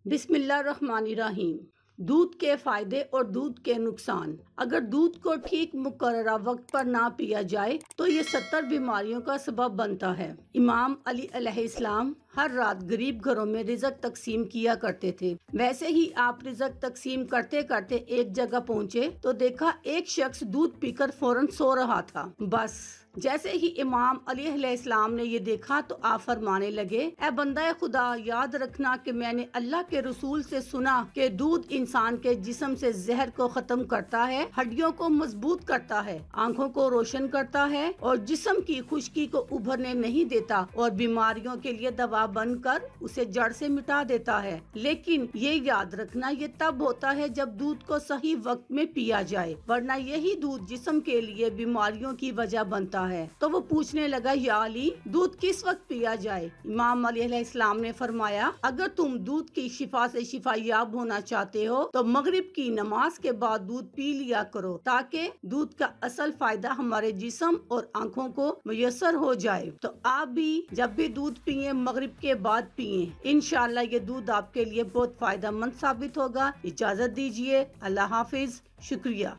बिस्मिल्लाहिर्रहमानिर्रहीम। दूध के फ़ायदे और दूध के नुकसान। अगर दूध को ठीक मुकर्ररा वक्त पर ना पिया जाए तो ये 70 बीमारियों का सबब बनता है। इमाम अली अलैहिस्सलाम हर रात गरीब घरों में रिज़्क तकसीम किया करते थे। वैसे ही आप रिज़्क तकसीम करते करते एक जगह पहुँचे तो देखा एक शख्स दूध पीकर फौरन सो रहा था। बस जैसे ही इमाम अली अलैहिस्सलाम ने ये देखा तो आप फरमाने लगे, ए बंदा खुदा, याद रखना कि मैंने अल्लाह के रसूल से सुना कि दूध इंसान के जिस्म से जहर को खत्म करता है, हड्डियों को मजबूत करता है, आंखों को रोशन करता है और जिस्म की खुश्की को उभरने नहीं देता और बीमारियों के लिए दवा बनकर उसे जड़ से मिटा देता है। लेकिन ये याद रखना, ये तब होता है जब दूध को सही वक्त में पिया जाए, वरना यही दूध जिस्म के लिए बीमारियों की वजह बनता है। तो वो पूछने लगा, या अली, दूध किस वक्त पिया जाए? इमाम अली अलैहिस्सलाम ने फरमाया, अगर तुम दूध की शिफा से शिफायाब होना चाहते हो तो मगरिब की नमाज के बाद दूध पी लिया करो, ताकि दूध का असल फायदा हमारे जिस्म और आंखों को मुयस्सर हो जाए। तो आप भी जब भी दूध पिए मगरिब के बाद पिए, इंशाअल्लाह ये दूध आपके लिए बहुत फायदेमंद साबित होगा। इजाजत दीजिए, अल्लाह हाफिज, शुक्रिया।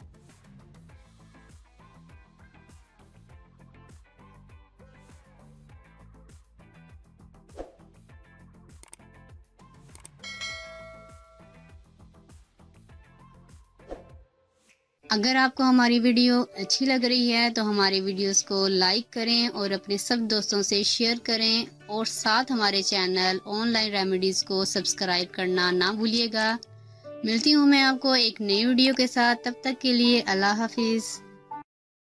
अगर आपको हमारी वीडियो अच्छी लग रही है तो हमारी वीडियोस को लाइक करें और अपने सब दोस्तों से शेयर करें और साथ हमारे चैनल ऑनलाइन रेमेडीज़ को सब्सक्राइब करना ना भूलिएगा। मिलती हूँ मैं आपको एक नई वीडियो के साथ, तब तक के लिए अल्लाह हाफिज़।